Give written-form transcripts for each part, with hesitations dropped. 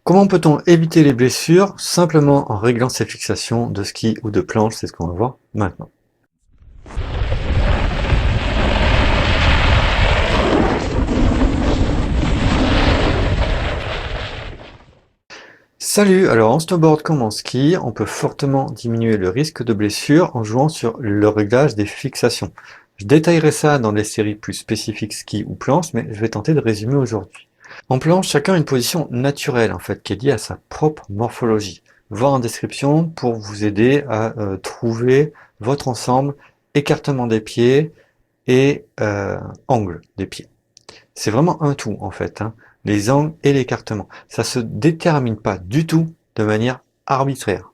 Comment peut-on éviter les blessures? Simplement en réglant ses fixations de ski ou de planche, c'est ce qu'on va voir maintenant. Salut, alors en snowboard comme en ski, on peut fortement diminuer le risque de blessure en jouant sur le réglage des fixations. Je détaillerai ça dans les séries plus spécifiques ski ou planche, mais je vais tenter de résumer aujourd'hui. En planche, chacun a une position naturelle en fait, qui est liée à sa propre morphologie. Voir en description pour vous aider à trouver votre ensemble, écartement des pieds et angle des pieds. C'est vraiment un tout en fait, hein, les angles et l'écartement. Ça se détermine pas du tout de manière arbitraire.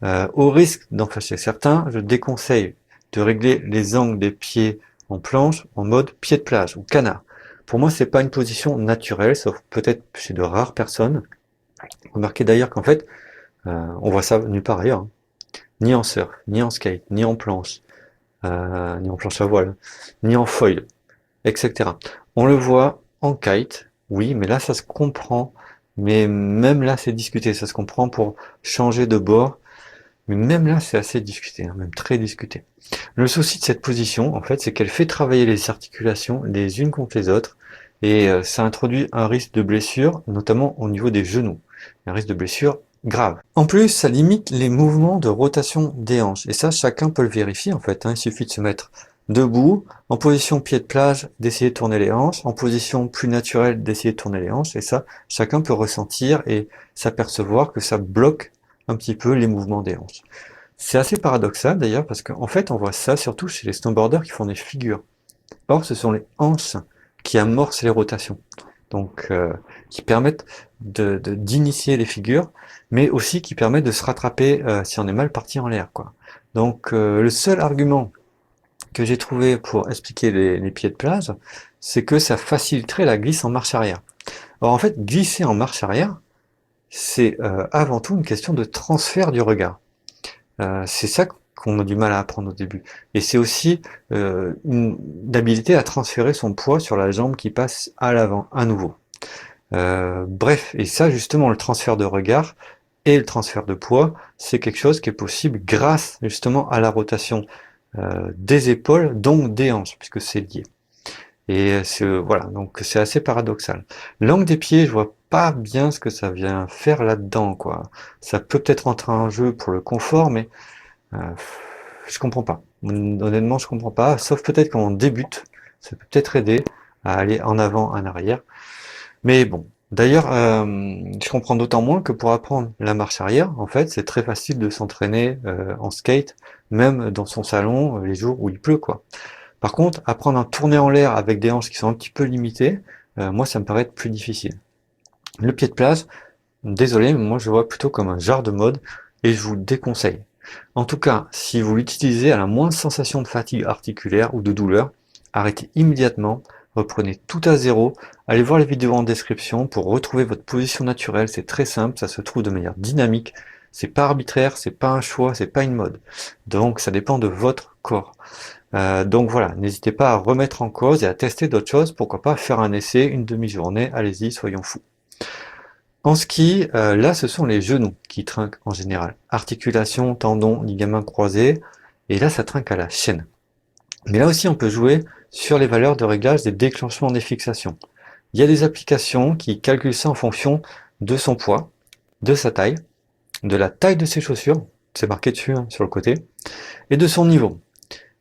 Au risque d'en fâcher certains, je déconseille de régler les angles des pieds en planche en mode pied de plage ou canard. Pour moi, c'est pas une position naturelle, sauf peut-être chez de rares personnes. Remarquez d'ailleurs qu'en fait, on voit ça nulle part ailleurs, hein. Ni en surf, ni en skate, ni en planche, ni en planche à voile, ni en foil, etc. On le voit en kite, oui, mais là ça se comprend, mais même là c'est discuté, ça se comprend pour changer de bord, mais même là c'est assez discuté, hein, même très discuté. Le souci de cette position, en fait, c'est qu'elle fait travailler les articulations les unes contre les autres, et ça introduit un risque de blessure, notamment au niveau des genoux, un risque de blessure grave. En plus, ça limite les mouvements de rotation des hanches, et ça chacun peut le vérifier en fait, hein. Il suffit de se mettre debout, en position pied de plage, d'essayer de tourner les hanches, en position plus naturelle, d'essayer de tourner les hanches, et ça, chacun peut ressentir et s'apercevoir que ça bloque un petit peu les mouvements des hanches. C'est assez paradoxal d'ailleurs, parce qu'en fait, on voit ça surtout chez les snowboarders qui font des figures. Or, ce sont les hanches qui amorcent les rotations, donc qui permettent d'initier les figures, mais aussi qui permettent de se rattraper si on est mal parti en l'air, quoi. Donc, le seul argument que j'ai trouvé pour expliquer les pieds de plage, c'est que ça faciliterait la glisse en marche arrière. Or, en fait, glisser en marche arrière, c'est avant tout une question de transfert du regard. C'est ça qu'on a du mal à apprendre au début. Et c'est aussi une habilité à transférer son poids sur la jambe qui passe à l'avant, à nouveau. Bref, et ça justement, le transfert de regard et le transfert de poids, c'est quelque chose qui est possible grâce justement à la rotation des épaules, donc des hanches, puisque c'est lié. Et voilà, donc c'est assez paradoxal. L'angle des pieds, je vois pas bien ce que ça vient faire là-dedans, quoi. Ça peut peut-être entrer en jeu pour le confort, mais euh, je comprends pas. Honnêtement, je comprends pas. Sauf peut-être quand on débute, ça peut peut-être aider à aller en avant, en arrière. Mais bon. D'ailleurs, je comprends d'autant moins que pour apprendre la marche arrière, en fait, c'est très facile de s'entraîner en skate, même dans son salon, les jours où il pleut, quoi. Par contre, apprendre à tourner en l'air avec des hanches qui sont un petit peu limitées, moi, ça me paraît être plus difficile. Le pied de plage, désolé, mais moi, je le vois plutôt comme un genre de mode et je vous le déconseille. En tout cas, si vous l'utilisez à la moindre sensation de fatigue articulaire ou de douleur, arrêtez immédiatement, reprenez tout à zéro, allez voir les vidéos en description pour retrouver votre position naturelle, c'est très simple, ça se trouve de manière dynamique, c'est pas arbitraire, c'est pas un choix, c'est pas une mode. Donc ça dépend de votre corps. Donc voilà, n'hésitez pas à remettre en cause et à tester d'autres choses, pourquoi pas faire un essai, une demi-journée, allez-y, soyons fous. En ski, là ce sont les genoux qui trinquent en général. Articulations, tendons, ligaments croisés, et là ça trinque à la chaîne. Mais là aussi on peut jouer sur les valeurs de réglage des déclenchements des fixations. Il y a des applications qui calculent ça en fonction de son poids, de sa taille, de la taille de ses chaussures, c'est marqué dessus hein, sur le côté, et de son niveau,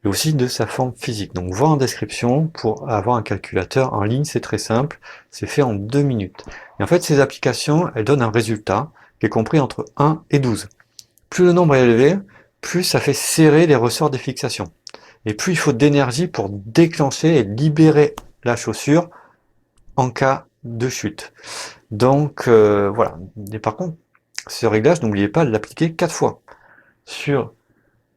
et aussi de sa forme physique. Donc voir en description pour avoir un calculateur en ligne, c'est très simple, c'est fait en 2 minutes. Et en fait ces applications, elles donnent un résultat qui est compris entre 1 et 12. Plus le nombre est élevé, plus ça fait serrer les ressorts des fixations. Et plus il faut d'énergie pour déclencher et libérer la chaussure en cas de chute. Donc voilà. Et par contre, ce réglage, n'oubliez pas de l'appliquer 4 fois sur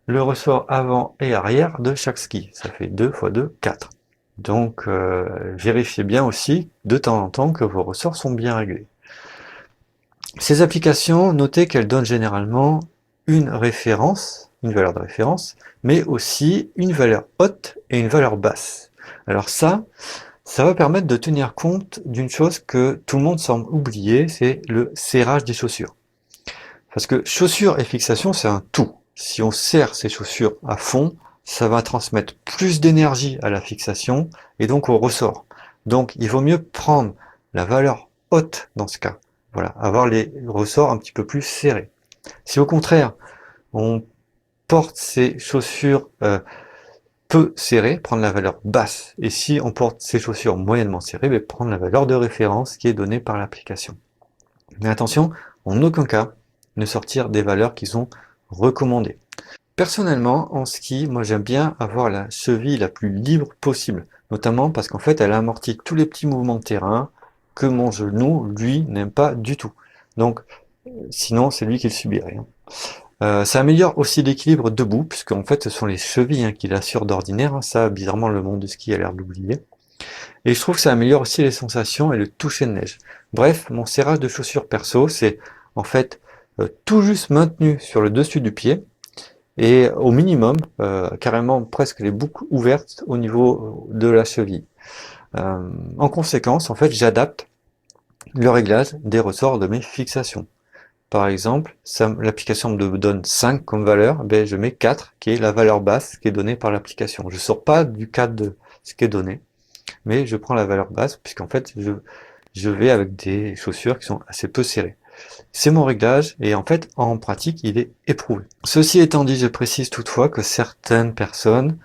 le ressort avant et arrière de chaque ski. Ça fait 2 x 2, 4. Donc vérifiez bien aussi de temps en temps que vos ressorts sont bien réglés. Ces applications, notez qu'elles donnent généralement une référence, une valeur de référence, mais aussi une valeur haute et une valeur basse. Alors ça, Ça va permettre de tenir compte d'une chose que tout le monde semble oublier, c'est le serrage des chaussures. Parce que chaussures et fixation, c'est un tout. Si on serre ses chaussures à fond, ça va transmettre plus d'énergie à la fixation et donc au ressort. Donc il vaut mieux prendre la valeur haute dans ce cas. Voilà, avoir les ressorts un petit peu plus serrés. Si au contraire, on porte ses chaussures peu serrées, prendre la valeur basse. Et si on porte ses chaussures moyennement serrées, prendre la valeur de référence qui est donnée par l'application. Mais attention, en aucun cas, ne sortir des valeurs qui sont recommandées. Personnellement, en ski, moi j'aime bien avoir la cheville la plus libre possible, notamment parce qu'en fait elle amortit tous les petits mouvements de terrain que mon genou, lui, n'aime pas du tout. Donc, sinon c'est lui qui le subirait, hein. Ça améliore aussi l'équilibre debout, puisque en fait ce sont les chevilles qui l'assurent d'ordinaire, hein. Ça, bizarrement, le monde du ski a l'air de l'oublier. Et je trouve que ça améliore aussi les sensations et le toucher de neige. Bref, mon serrage de chaussures perso, c'est en fait tout juste maintenu sur le dessus du pied, et au minimum, carrément presque les boucles ouvertes au niveau de la cheville. En conséquence, en fait, j'adapte le réglage des ressorts de mes fixations. Par exemple, l'application me donne 5 comme valeur, je mets 4, qui est la valeur basse qui est donnée par l'application. Je ne sors pas du cadre de ce qui est donné, mais je prends la valeur basse, puisqu'en fait, je vais avec des chaussures qui sont assez peu serrées. C'est mon réglage, et en fait, en pratique, il est éprouvé. Ceci étant dit, je précise toutefois que certaines personnes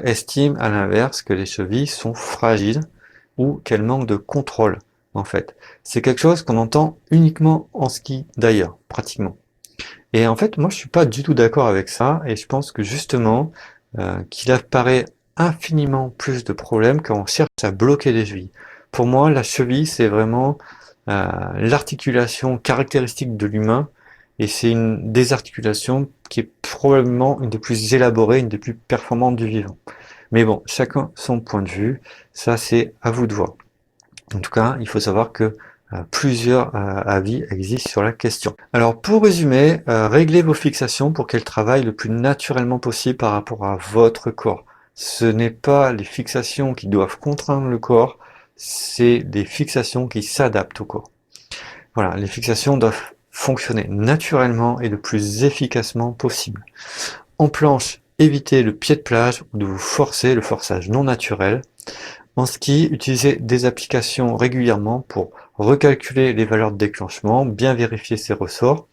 estiment à l'inverse que les chevilles sont fragiles ou qu'elles manquent de contrôle, en fait. C'est quelque chose qu'on entend uniquement en ski d'ailleurs, pratiquement. Et en fait, moi, je suis pas du tout d'accord avec ça, et je pense que justement, qu'il apparaît infiniment plus de problèmes quand on cherche à bloquer les chevilles. Pour moi, la cheville, c'est vraiment l'articulation caractéristique de l'humain, et c'est une des articulations qui est probablement une des plus élaborées, une des plus performantes du vivant. Mais bon, chacun son point de vue, ça c'est à vous de voir. En tout cas, il faut savoir que plusieurs avis existent sur la question. Alors pour résumer, réglez vos fixations pour qu'elles travaillent le plus naturellement possible par rapport à votre corps. Ce n'est pas les fixations qui doivent contraindre le corps, c'est des fixations qui s'adaptent au corps. Voilà, les fixations doivent fonctionner naturellement et le plus efficacement possible. En planche, évitez le pied de plage ou de vous forcer, le forçage non naturel. En ski, utilisez des applications régulièrement pour recalculer les valeurs de déclenchement, bien vérifier ses ressorts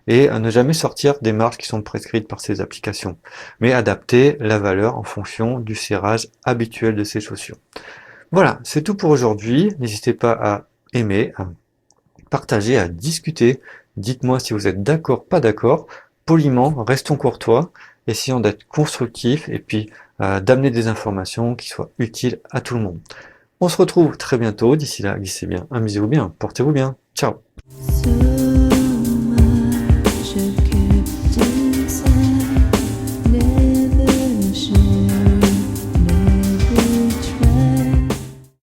et ne jamais sortir des marges qui sont prescrites par ces applications, mais adapter la valeur en fonction du serrage habituel de ces chaussures. Voilà, c'est tout pour aujourd'hui. N'hésitez pas à aimer, à partager, à discuter. Dites-moi si vous êtes d'accord, pas d'accord. Poliment, restons courtois, essayons d'être constructifs et puis d'amener des informations qui soient utiles à tout le monde. On se retrouve très bientôt. D'ici là, glissez bien, amusez-vous bien, portez-vous bien. Ciao.